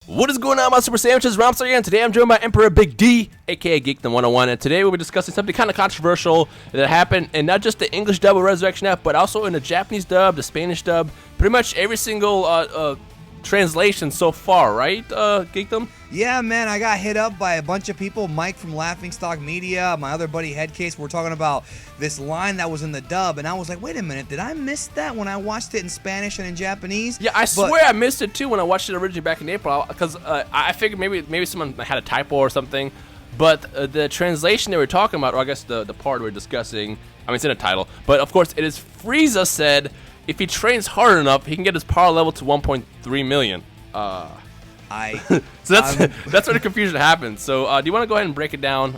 What is going on, my super sandwiches? Rhymestyle here, and today I'm joined by Emperor Big D, aka Geekdom I, and today we'll be discussing something kind of controversial that happened in not just the English dub of Resurrection F, but also in the Japanese dub, the Spanish dub, pretty much every single translation so far, right, Geekdom? Yeah, man, I got hit up by a bunch of people. Mike from Laughingstock Media, my other buddy Headcase. We're talking about this line that was in the dub, and I was like, wait a minute, did I miss that when I watched it in Spanish and in Japanese? Yeah, I swear I missed it too when I watched it originally back in April, because I figured maybe someone had a typo or something. But the translation they were talking about, or I guess the part we were discussing, I mean, it's in the title, but of course it is Frieza said if he trains hard enough, he can get his power level to 1.3 million. So that's where the confusion happens. So do you want to go ahead and break it down,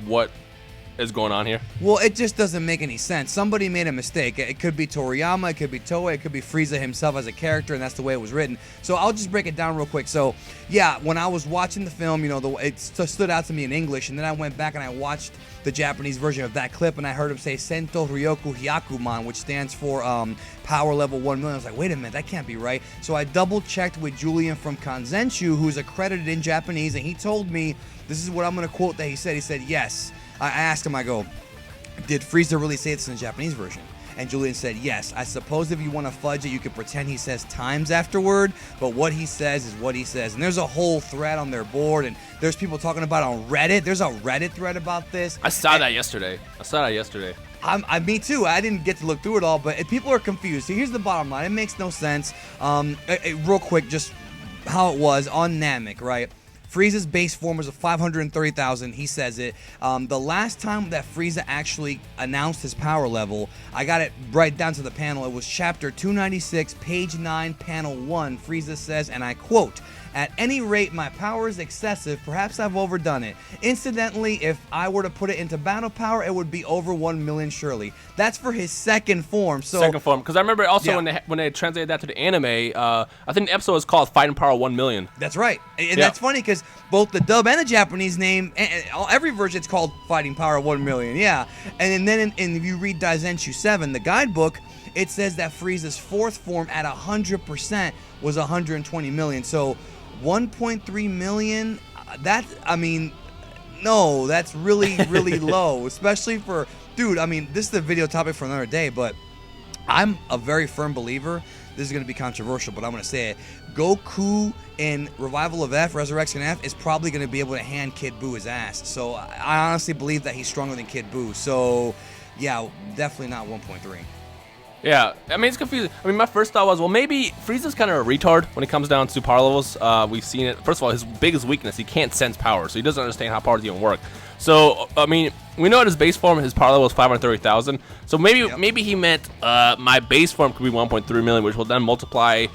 what is going on here? Well, it just doesn't make any sense. Somebody made a mistake. It could be Toriyama, it could be Toei, it could be Frieza himself as a character, and that's the way it was written. So I'll just break it down real quick. So yeah, when I was watching the film, you know, it stood out to me in English, and then I went back and I watched the Japanese version of that clip, and I heard him say Sento Ryoku Hyakuman, which stands for power level 1 million. I was like, wait a minute, that can't be right. So I double checked with Julian from Kanzenshu, who's accredited in Japanese, and he told me, this is what I'm going to quote that he said. He said, yes. I asked him, I go, did Frieza really say this in the Japanese version? And Julian said, yes. I suppose if you want to fudge it, you could pretend he says times afterward, but what he says is what he says. And there's a whole thread on their board, and there's people talking about it on Reddit. There's a Reddit thread about this. I saw that yesterday. Me too. I didn't get to look through it all, but people are confused. So here's the bottom line. It makes no sense. Real quick, just how it was on Namek, right? Frieza's base form was 530,000. He says it. The last time that Frieza actually announced his power level, I got it right down to the panel. It was chapter 296, page 9, panel 1. Frieza says, and I quote, "At any rate, my power is excessive. Perhaps I've overdone it. Incidentally, if I were to put it into battle power, it would be over 1 million surely." That's for his second form. Second form, because I remember also when they translated that to the anime, I think the episode was called Fighting Power 1 Million. That's right, and that's funny because both the dub and the Japanese name, every version it's called Fighting Power 1 Million. Yeah, and then if you read Daizenshu 7, the guidebook, it says that Frieza's fourth form at 100% was 120 million. So 1.3 million, no, that's really, really low, especially for, dude, I mean, this is a video topic for another day, but I'm a very firm believer, this is going to be controversial, but I'm going to say it, Goku in Revival of F, Resurrection F, is probably going to be able to hand Kid Buu his ass, so I honestly believe that he's stronger than Kid Buu, so yeah, definitely not 1.3. Yeah, I mean, it's confusing. I mean, my first thought was, well, maybe Frieza's kind of a retard when it comes down to power levels. We've seen it. First of all, his biggest weakness, he can't sense power, so he doesn't understand how powers even work. So, I mean, we know at his base form, his power level is 530,000. So maybe he meant my base form could be 1.3 million, which will then multiply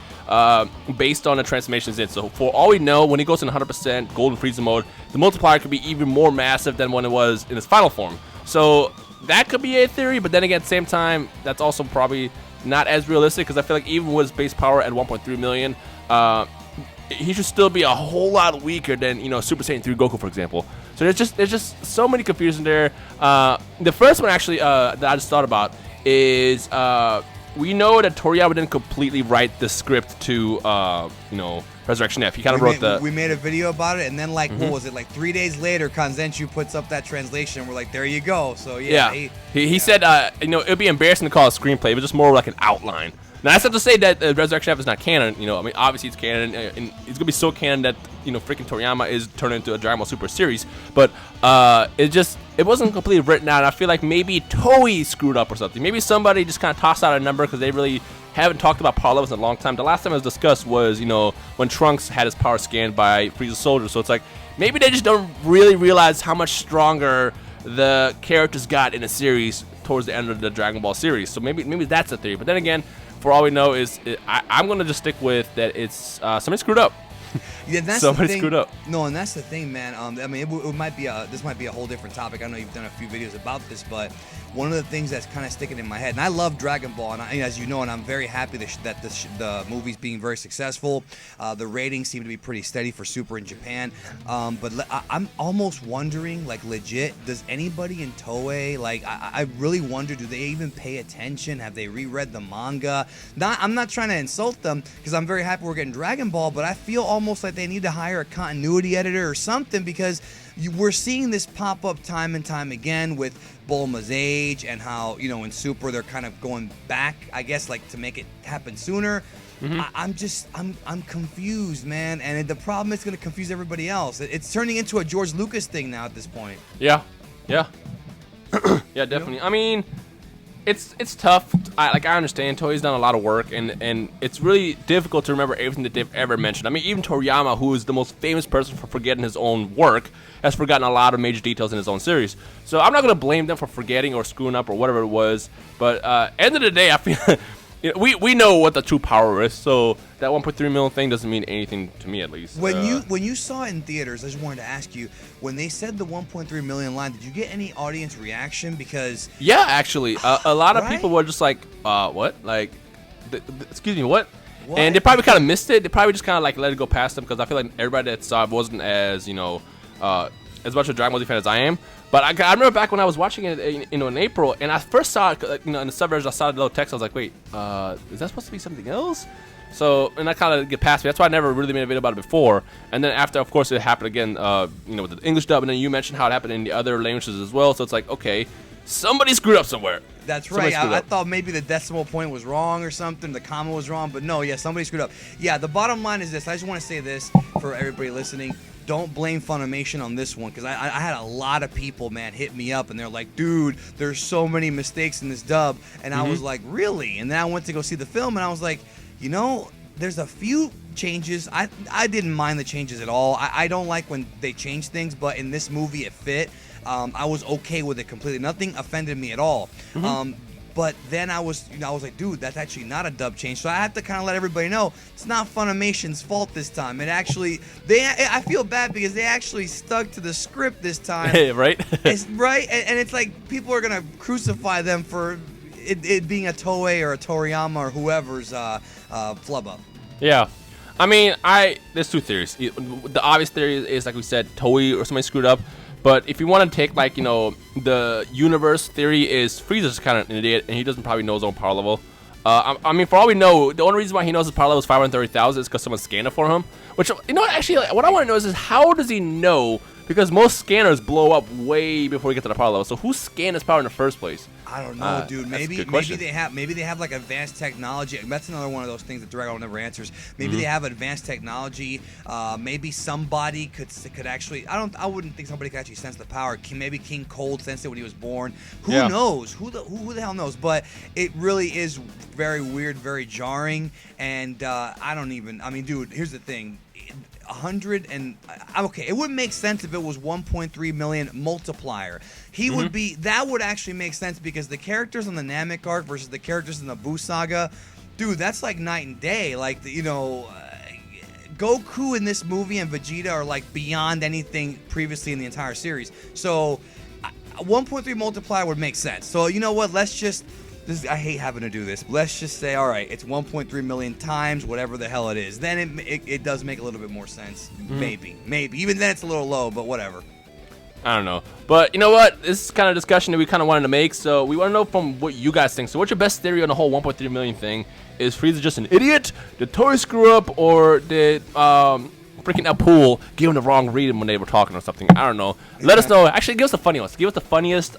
based on the transformations in. So, for all we know, when he goes in 100% Golden Frieza mode, the multiplier could be even more massive than when it was in his final form. So that could be a theory, but then again, at the same time, that's also probably not as realistic, because I feel like even with his base power at 1.3 million, he should still be a whole lot weaker than, Super Saiyan 3 Goku, for example. So there's just so many confusion there. The first one actually that I just thought about is we know that Toriyama didn't completely write the script to Resurrection F. He kind of wrote we made a video about it, and then what was it, 3 days later, Kanzenshu puts up that translation, and we're like, there you go. So yeah. He said it would be embarrassing to call it a screenplay, but just more like an outline. Now, that's not to say that Resurrection F is not canon. I mean, obviously it's canon, and it's gonna be so canon that freaking Toriyama is turned into a Dragon Ball Super series. But it wasn't completely written out. And I feel like maybe Toei screwed up or something. Maybe somebody just kind of tossed out a number because they really haven't talked about power levels in a long time. The last time it was discussed was when Trunks had his power scanned by Frieza's soldiers. So it's like maybe they just don't really realize how much stronger the characters got in a series towards the end of the Dragon Ball series. So maybe that's the theory. But then again, for all we know is I'm gonna just stick with that it's somebody screwed up. Yeah, that's somebody the thing. Screwed up. No, and that's the thing, man. I mean, it might be this might be a whole different topic. I know you've done a few videos about this, but one of the things that's kind of sticking in my head, and I love Dragon Ball, and as you know, and I'm very happy that the movie's being very successful. The ratings seem to be pretty steady for Super in Japan. But I'm almost wondering, legit, does anybody in Toei, I really wonder, do they even pay attention? Have they reread the manga? I'm not trying to insult them, because I'm very happy we're getting Dragon Ball, but I feel almost like they need to hire a continuity editor or something, because we're seeing this pop up time and time again with Bulma's age, and how, you know, in Super they're kind of going back, I guess, like to make it happen sooner. I'm confused, man, and the problem is going to confuse everybody else. It's turning into a George Lucas thing now at this point. Yeah, yeah, yeah, definitely. You know? I mean, it's tough. I understand Toei's done a lot of work, and it's really difficult to remember everything that they've ever mentioned. I mean, even Toriyama, who is the most famous person for forgetting his own work, has forgotten a lot of major details in his own series. So I'm not going to blame them for forgetting or screwing up or whatever it was. But end of the day, I feel you know, we know what the true power is. So that 1.3 million thing doesn't mean anything to me, at least. When you saw it in theaters, I just wanted to ask you, when they said the 1.3 million line, did you get any audience reaction? Because yeah, actually, a lot of people were just like, what? Like, excuse me, what? And they probably kind of missed it. They probably just kind of like let it go past them, because I feel like everybody that saw it wasn't as, you know, as much of a Dragon Ball Z fan as I am. But I remember back when I was watching it, in April, and I first saw it, in the subversion, I saw the little text. I was like, wait, is that supposed to be something else? So, and I kind of get past me. That's why I never really made a video about it before. And then after, of course, it happened again, with the English dub, and then you mentioned how it happened in the other languages as well. So it's like, okay, somebody screwed up somewhere. That's right. I thought maybe the decimal point was wrong or something. The comma was wrong. But no, yeah, somebody screwed up. Yeah, the bottom line is this. I just want to say this for everybody listening. Don't blame Funimation on this one, because I had a lot of people, man, hit me up, and they're like, dude, there's so many mistakes in this dub. And I was like, really? And then I went to go see the film, and I was like, you know, there's a few changes. I didn't mind the changes at all. I don't like when they change things, but in this movie it fit. I was okay with it completely. Nothing offended me at all. But then I was like, dude, that's actually not a dub change. So I have to kind of let everybody know it's not Funimation's fault this time. It actually, I feel bad because they actually stuck to the script this time. Right? It's right, and it's like people are gonna crucify them for it being a Toei or a Toriyama or whoever's flub up. Yeah. I mean, there's two theories. The obvious theory is, like we said, Toei or somebody screwed up. But if you want to take, like, you know, the universe theory is Frieza's kind of an idiot, and he doesn't probably know his own power level. I mean, for all we know, the only reason why he knows his power level is 530,000 is because someone scanned it for him. Which, you know what, actually, like, what I want to know is how does he know? Because most scanners blow up way before you get to the power level. So who scanned his power in the first place? I don't know, dude. Maybe they have like advanced technology. That's another one of those things that Dragon Ball never answers. Maybe they have advanced technology. Maybe somebody could actually. I wouldn't think somebody could actually sense the power. Maybe King Cold sensed it when he was born. Who knows? Who the hell knows? But it really is very weird, very jarring, and I mean, dude. Here's the thing. 100 and okay, it would make sense if it was 1.3 million multiplier. He would be, that would actually make sense, because the characters on the Namek arc versus the characters in the Buu saga, dude, that's like night and day. Like, Goku in this movie and Vegeta are like beyond anything previously in the entire series. So 1.3 multiplier would make sense. So you know what? I hate having to do this. Let's just say, all right, it's 1.3 million times whatever the hell it is. Then it does make a little bit more sense. Maybe. Even then it's a little low, but whatever. I don't know. But you know what? This is kind of discussion that we kind of wanted to make. So we want to know from what you guys think. So what's your best theory on the whole 1.3 million thing? Is Frieza just an idiot? Did Toei screw up? Or did freaking Apul give him the wrong read when they were talking or something? I don't know. Let us know. Actually, give us the funny ones. Give us the funniest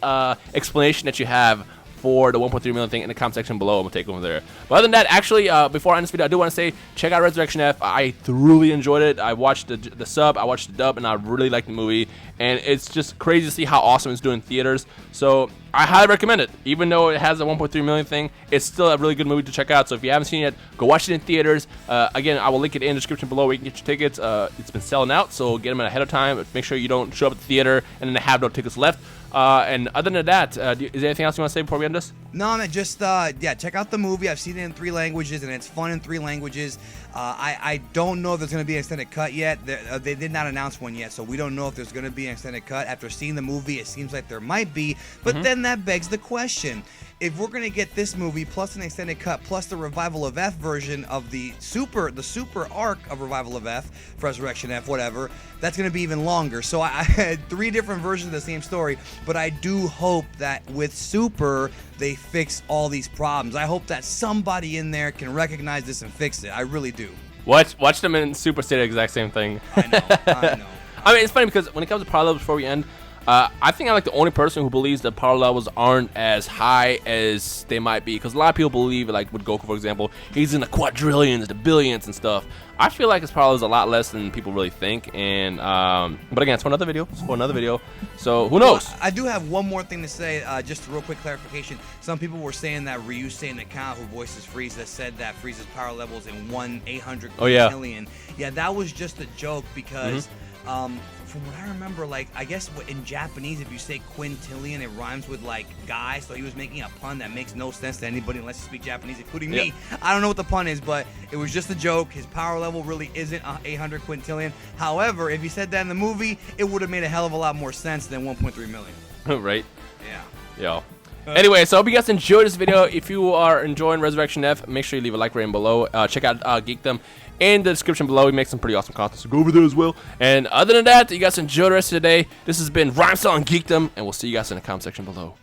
explanation that you have for the 1.3 million thing in the comment section below, and we'll take it from there. But other than that, actually, before I end this video, I do want to say, check out Resurrection F. I thoroughly enjoyed it. I watched the sub, I watched the dub, and I really liked the movie. And it's just crazy to see how awesome it's doing in theaters. So I highly recommend it. Even though it has a 1.3 million thing, it's still a really good movie to check out. So if you haven't seen it yet, go watch it in theaters. Again, I will link it in the description below where you can get your tickets. It's been selling out, so get them ahead of time. Make sure you don't show up at the theater and then have no tickets left. And other than that, is there anything else you want to say before we end this? No, man, just check out the movie. I've seen it in 3 languages, and it's fun in 3 languages. I don't know if there's going to be an extended cut yet. They did not announce one yet, so we don't know if there's going to be an extended cut. After seeing the movie, it seems like there might be, but then that begs the question. If we're going to get this movie plus an extended cut plus the Revival of F version of the super arc of Revival of F, Resurrection F, whatever, that's going to be even longer. So I had 3 different versions of the same story, but I do hope that with Super, they fix all these problems. I hope that somebody in there can recognize this and fix it. I really do. Watch them in Super say the exact same thing. I know. I mean, it's funny because when it comes to power levels before we end, I think I'm like the only person who believes that power levels aren't as high as they might be. Because a lot of people believe, like with Goku, for example, he's in the quadrillions, the billions and stuff. I feel like his power level is a lot less than people really think. And but again, it's for another video. So who knows? Well, I do have one more thing to say. Just a real quick clarification. Some people were saying that Ryusei Nakao, who voices Frieza, said that Frieza's power level is in 1/800 quintillion. Yeah, that was just a joke because. From what I remember, like, I guess in Japanese, if you say quintillion, it rhymes with, like, guy, so he was making a pun that makes no sense to anybody unless you speak Japanese, including me. I don't know what the pun is, but it was just a joke. His power level really isn't 800 quintillion. However, if he said that in the movie, it would have made a hell of a lot more sense than 1.3 million. Right? Yeah. Anyway, so I hope you guys enjoyed this video. If you are enjoying Resurrection F, make sure you leave a like rating below. Check out Geekdom in the description below. We make some pretty awesome content, so go over there as well. And other than that, you guys enjoy the rest of the day. This has been Rhymestyle and Geekdom, and we'll see you guys in the comment section below.